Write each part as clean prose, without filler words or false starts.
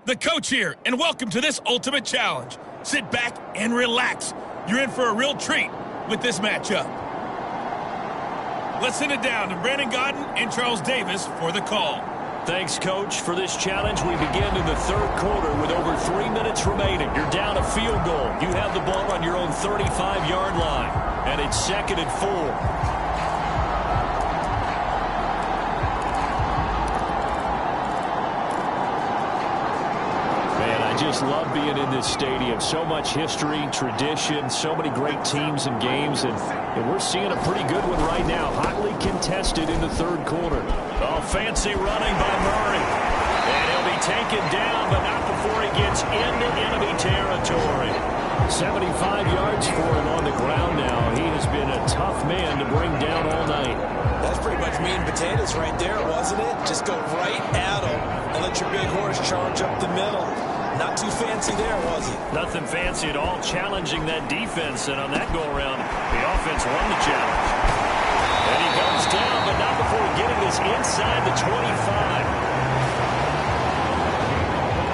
The coach here, and welcome to this ultimate challenge. Sit back and relax. You're in for a real treat with this matchup. Let's send it down to Brandon Godden and Charles Davis for the call. Thanks, Coach. For this challenge, we begin in the third quarter with over 3 minutes remaining. You're down a field goal. You have the ball on your own 35-yard line, and it's 2nd and 4. Just love being in this stadium. So much history, tradition, so many great teams and games, and we're seeing a pretty good one right now. Hotly contested in the third quarter. Oh, fancy running by Murray. And he'll be taken down, but not before he gets into enemy territory. 75 yards for him on the ground now. He has been a tough man to bring down all night. That's pretty much meat and potatoes right there, wasn't it? Just go right at him and let your big horse charge up the middle. Not too fancy there, was he? Nothing fancy at all, challenging that defense, and on that go-around, the offense won the challenge. And he comes down, but not before getting this inside the 25.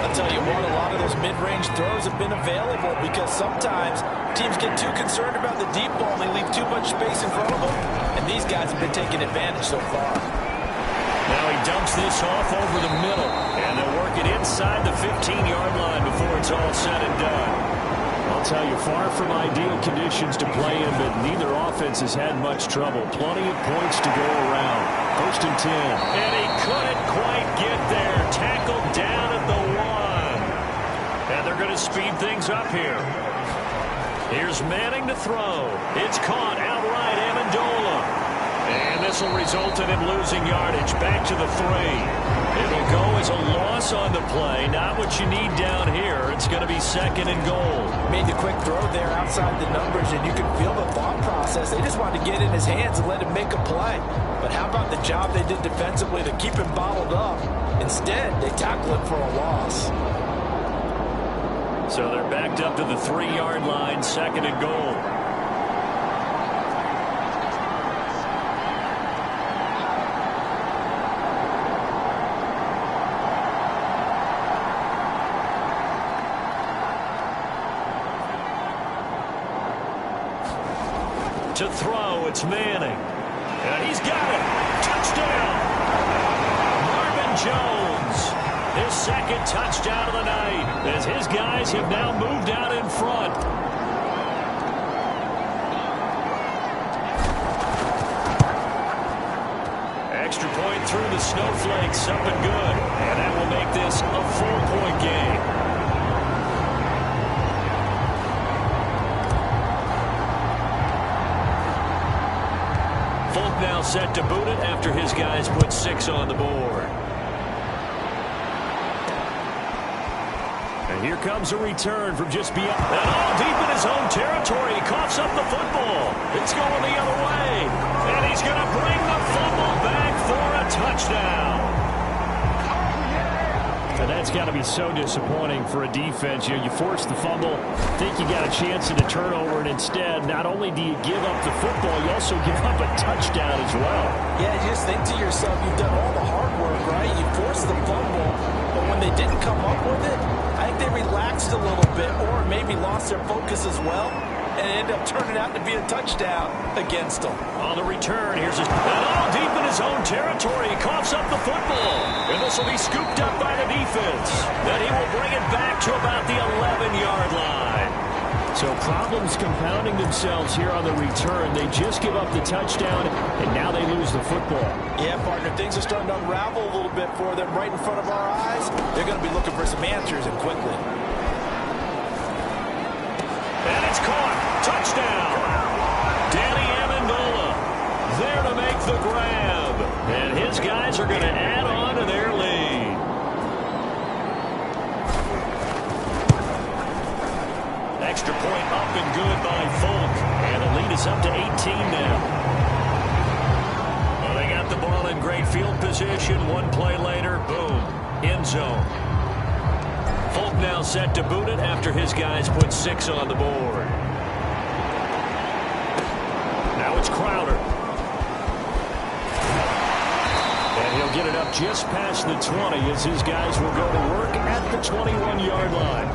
I'll tell you what, a lot of those mid-range throws have been available because sometimes teams get too concerned about the deep ball and they leave too much space in front of them, and these guys have been taking advantage so far. Now he dumps this off over the middle, and they'll work it inside the 15-yard line before it's all said and done. I'll tell you, far from ideal conditions to play in, but neither offense has had much trouble. Plenty of points to go around. 1st and 10. And he couldn't quite get there. Tackled down at the 1. And they're going to speed things up here. Here's Manning to throw. It's caught outright, Amendola. And this will result in him losing yardage back to the 3. It'll go as a loss on the play. Not what you need down here. It's going to be 2nd and goal. Made the quick throw there outside the numbers, and you can feel the thought process. They just wanted to get in his hands and let him make a play. But how about the job they did defensively to keep him bottled up? Instead, they tackled him for a loss. So they're backed up to the 3-yard line, 2nd and goal. To throw, it's Manning. And he's got it. Touchdown. Marvin Jones. His 2nd touchdown of the night as his guys have now moved out in front. Extra point through the snowflakes. Up and good. And that will make this a 4-point game. Now set to boot it after his guys put 6 on the board. And here comes a return from just beyond. And all deep in his own territory. He coughs up the football. It's going the other way. And he's going to bring the fumble back for a touchdown. And that's got to be so disappointing for a defense. You force the fumble, think you got a chance at a turnover, and instead, not only do you give up the football, you also give up a touchdown as well. Yeah, you just think to yourself, you've done all the hard work, right? You forced the fumble, but when they didn't come up with it, I think they relaxed a little bit or maybe lost their focus as well, and it ended up turning out to be a touchdown against them. On the return, here's his... And all deep in his own territory, he coughs up the football. And this will be scooped up by the defense. Then he will bring it back to about the 11-yard line. So problems compounding themselves here on the return. They just give up the touchdown, and now they lose the football. Yeah, partner, things are starting to unravel a little bit for them right in front of our eyes. They're going to be looking for some answers, and quickly. And it's caught. Touchdown. Danny Amendola there to make the grab. And his guys are going to add on to their lead. Extra point up and good by Folk. And the lead is up to 18 now. Well, they got the ball in great field position. One play later, boom, end zone. Folk now set to boot it after his guys put 6 on the board. Now it's Crowder. And he'll will get it up just past the 20 as his guys will go to work at the 21-yard line.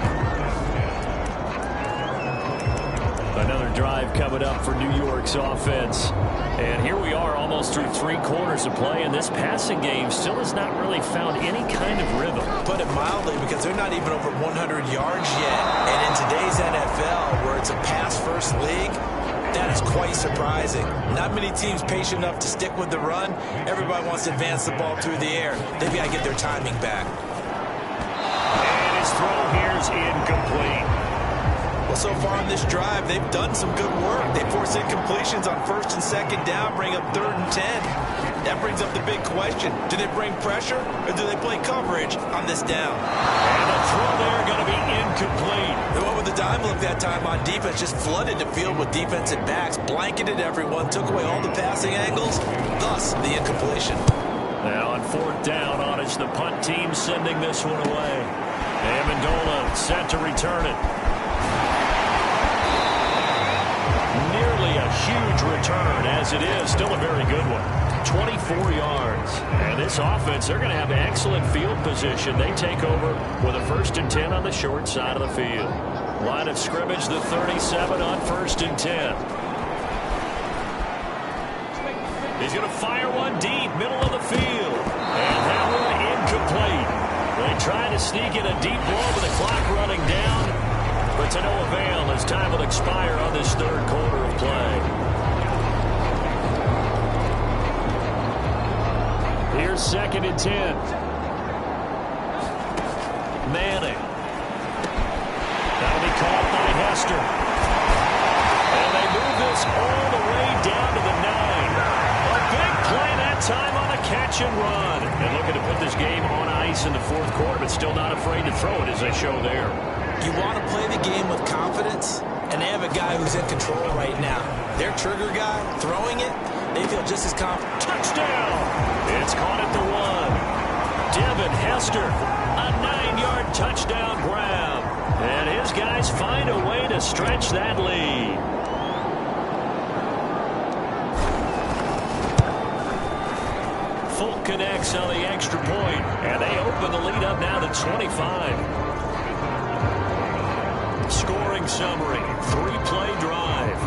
Another drive coming up for New York's offense. And here we are almost through 3 quarters of play, and this passing game still has not really found any kind of rhythm. Put it mildly, because they're not even over 100 yards yet. And in today's NFL, where it's a pass-first league, that is quite surprising. Not many teams patient enough to stick with the run. Everybody wants to advance the ball through the air. They've got to get their timing back. And his throw here is incomplete. Well, so far on this drive, they've done some good work. They force incompletions on 1st and 2nd down, bring up 3rd and 10. That brings up the big question. Do they bring pressure, or do they play coverage on this down? And the throw there going to be incomplete. They went with the dime look that time on defense, just flooded the field with defensive backs, blanketed everyone, took away all the passing angles, thus the incompletion. Now on 4th down, it's the punt team sending this one away. Amendola set to return it. Nearly a huge return, as it is still a very good one. 24 yards. And this offense, they're going to have excellent field position. They take over with a 1st and 10 on the short side of the field. Line of scrimmage, the 37 on 1st and 10. He's going to fire one deep, middle of the field. And that one incomplete. They try to sneak in a deep ball with the clock running down. But to no avail as time will expire on this 3rd quarter of play. Here's 2nd and 10. Manning. That'll be caught by Hester. And they move this all the way down to the 9. A big play that time on a catch and run. And looking to put this game on ice in the 4th quarter, but still not afraid to throw it as they show there. You want to play the game with confidence, and they have a guy who's in control right now. Their trigger guy, throwing it, they feel just as confident. Touchdown! It's caught at the 1. Devin Hester, a 9-yard touchdown grab. And his guys find a way to stretch that lead. Folk connects on the extra point, and they open the lead up now to 25. Scoring summary, 3-play drive.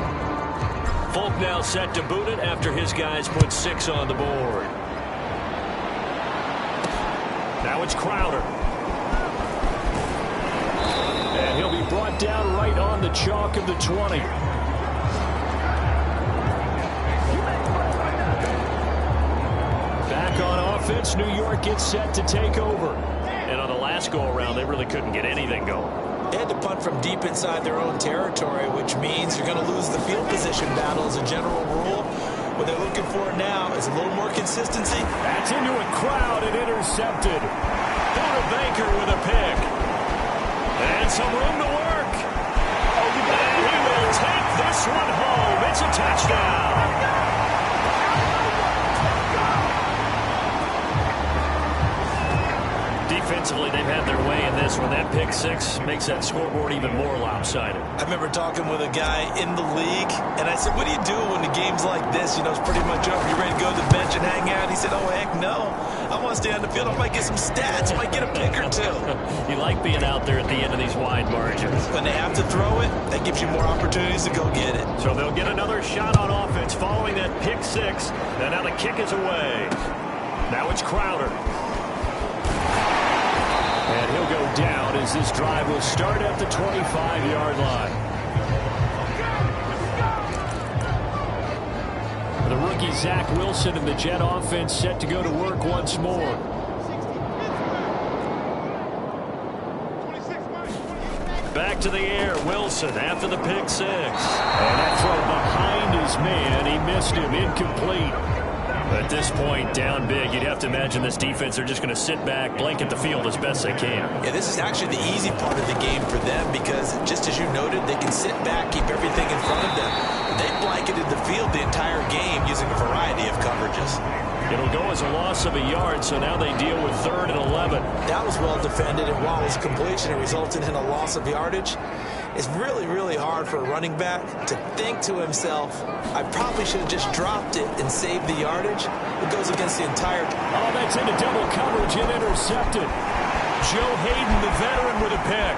Folk now set to boot it after his guys put 6 on the board. Now it's Crowder. And he'll be brought down right on the chalk of the 20. Back on offense, New York gets set to take over. And on the last go-around, they really couldn't get anything going. They had to punt from deep inside their own territory, which means you're going to lose the field position battle as a general rule. What they're looking for now is a little more consistency. That's into a crowd and intercepted. Buda Baker with a pick. And some room to work. And he will take this one home. It's a touchdown. Defensively, they've had their way in this one. That pick 6 makes that scoreboard even more lopsided. I remember talking with a guy in the league, and I said, what do you do when the game's like this? You know, it's pretty much over. You ready to go to the bench and hang out? He said, oh, heck no. I want to stay on the field. I might get some stats. I might get a pick or 2. You like being out there at the end of these wide margins. When they have to throw it, that gives you more opportunities to go get it. So they'll get another shot on offense following that pick 6. And now the kick is away. Now it's Crowder. And he'll go down as this drive will start at the 25-yard line. The rookie Zach Wilson and the Jet offense set to go to work once more. Back to the air, Wilson after the pick 6. And that throw behind his man, he missed him, incomplete. At this point, down big, you'd have to imagine this defense are just going to sit back, blanket the field as best they can. Yeah, this is actually the easy part of the game for them because, just as you noted, they can sit back, keep everything in front of them. They blanketed the field the entire game using a variety of coverages. It'll go as a loss of a yard, so now they deal with 3rd and 11. That was well defended, and while it was completion, it resulted in a loss of yardage. It's really, really hard for a running back to think to himself, I probably should have just dropped it and saved the yardage. It goes against the entire... Oh, that's into double coverage and intercepted. Joe Hayden, the veteran, with a pick.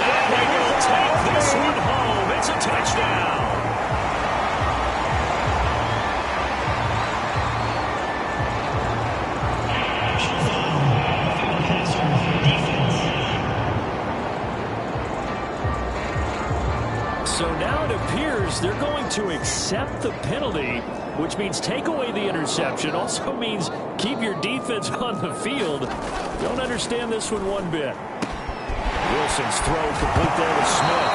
And they will take this one home. It's a touchdown. So now it appears they're going to accept the penalty, which means take away the interception. Also means keep your defense on the field. Don't understand this one bit. Wilson's throw complete there to Smith.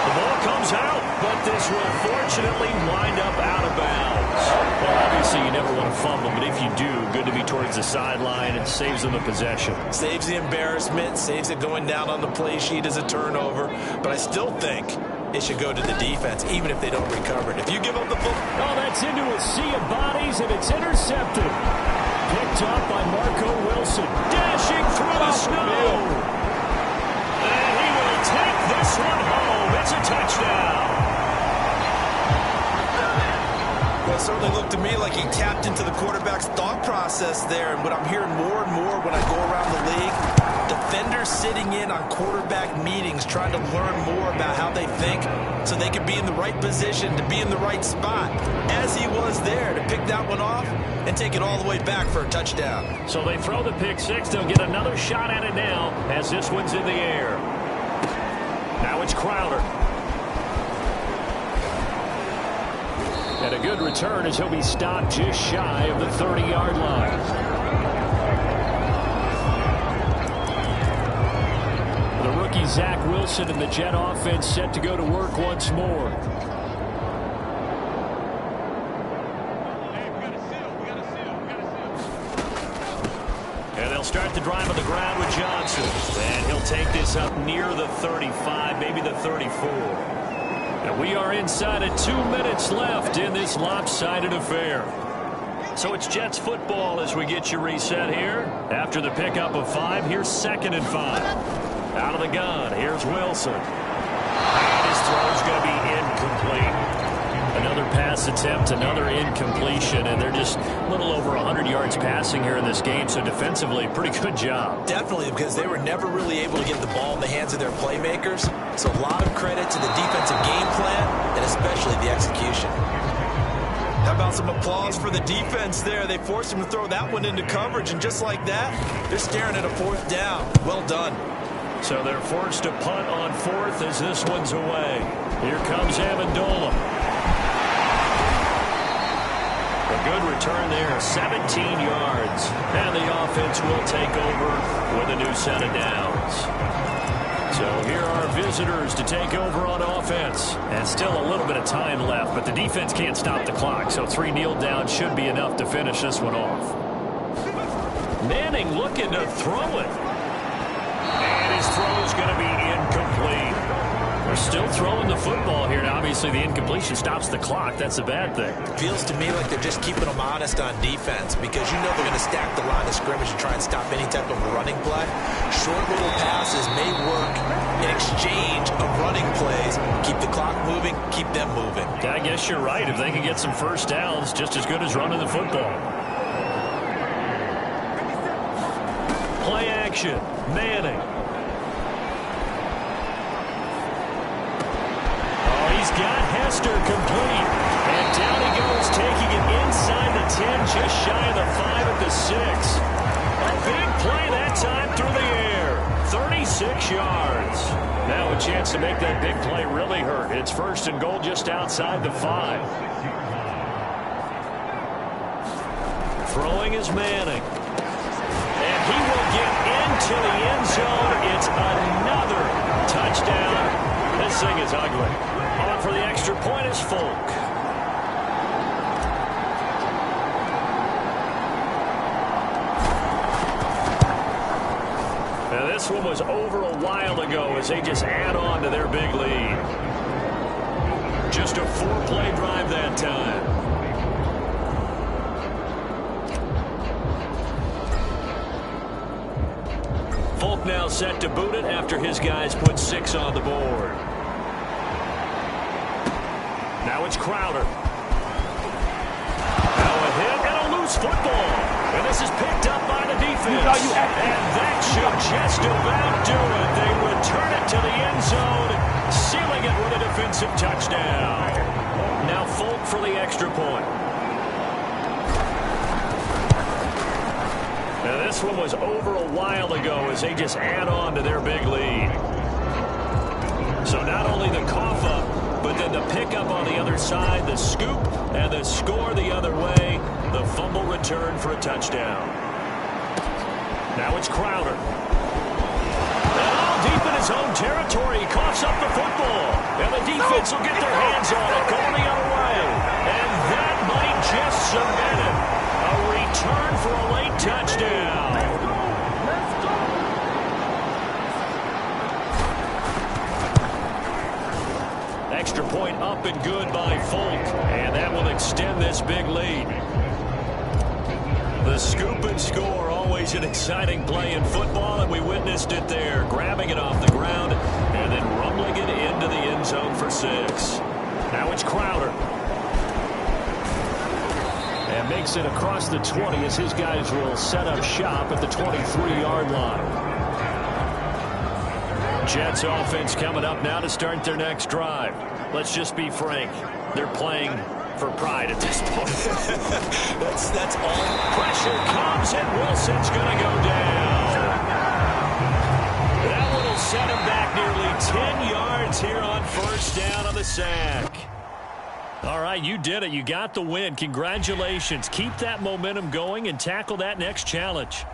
The ball comes out, but this will fortunately wind up out of bounds. Well, obviously you never want to fumble, but if you do, good to be towards the sideline. It saves them the possession. Saves the embarrassment, saves it going down on the play sheet as a turnover. But I still think it should go to the defense, even if they don't recover it. If you give up the football... Oh, that's into a sea of bodies, and it's intercepted. Picked up by Marco Wilson. Dashing through the snow. And he will take this one home. It's a touchdown. Well, it certainly looked to me like he tapped into the quarterback's thought process there. And what I'm hearing more and more when I go around the league, defenders sitting in on quarterback meetings trying to learn more about how they think so they can be in the right position to be in the right spot, as he was there to pick that one off and take it all the way back for a touchdown. So they throw the pick six. They'll get another shot at it now as this one's in the air. Now it's Crowder. And a good return as he'll be stopped just shy of the 30-yard line. The rookie Zach Wilson and the Jet offense set to go to work once more. And they'll start the drive on the ground with Johnson. And he'll take this up near the 35, maybe the 34. And we are inside of 2 minutes left in this lopsided affair. So it's Jets football as we get you reset here. After the pickup of 5, here's 2nd and 5. Out of the gun, here's Wilson. And his throw's going to be incomplete. Another pass attempt, another incompletion, and they're just a little over 100 yards passing here in this game, so defensively, pretty good job. Definitely, because they were never really able to get the ball in the hands of their playmakers, so a lot of credit to the defensive game plan, and especially the execution. How about some applause for the defense there? They forced him to throw that one into coverage, and just like that, they're staring at a 4th down. Well done. So they're forced to punt on 4th as this one's away. Here comes Amendola. A good return there, 17 yards. And the offense will take over with a new set of downs. So here are visitors to take over on offense. And still a little bit of time left, but the defense can't stop the clock. So 3 kneel downs should be enough to finish this one off. Manning looking to throw it. And his throw's going to be incomplete. They're still throwing the football here. Now, obviously, the incompletion stops the clock. That's a bad thing. Feels to me like they're just keeping them honest on defense because you know they're going to stack the line of scrimmage and try and stop any type of a running play. Short little passes may work in exchange of running plays. Keep the clock moving, keep them moving. I guess you're right. If they can get some first downs, just as good as running the football. Play action. Manning. He's got Hester complete. And down he goes, taking it inside the 10, just shy of the 5 at the 6. A big play that time through the air. 36 yards. Now a chance to make that big play really hurt. It's 1st and goal just outside the 5. Throwing is Manning. And he will get into the end zone. It's another touchdown. This thing is ugly. On for the extra point is Folk. Now this one was over a while ago as they just add on to their big lead. Just a 4-play drive that time. Folk now now set to boot it after his guys put 6 on the board. Now it's Crowder. Now a hit and a loose football. And this is picked up by the defense. And that should just about do it. They return it to the end zone, sealing it with a defensive touchdown. Now Folk for the extra point. Now this one was over a while ago as they just add on to their big lead. So not only the cough up, but then the pickup on the other side, the scoop, and the score the other way, the fumble return for a touchdown. Now it's Crowder. And all deep in his own territory, he coughs up the football. And the defense will get their hands on it, going the other way. And that might just cement it. A return for a late touchdown. Extra point up and good by Folk, and that will extend this big lead. The scoop and score, always an exciting play in football, and we witnessed it there, grabbing it off the ground and then rumbling it into the end zone for 6. Now it's Crowder. And makes it across the 20 as his guys will set up shop at the 23-yard line. Jets offense coming up now to start their next drive. Let's just be frank. They're playing for pride at this point. that's all. Pressure comes and Wilson's going to go down. That one will set him back nearly 10 yards here on first down on the sack. All right, you did it. You got the win. Congratulations. Keep that momentum going and tackle that next challenge.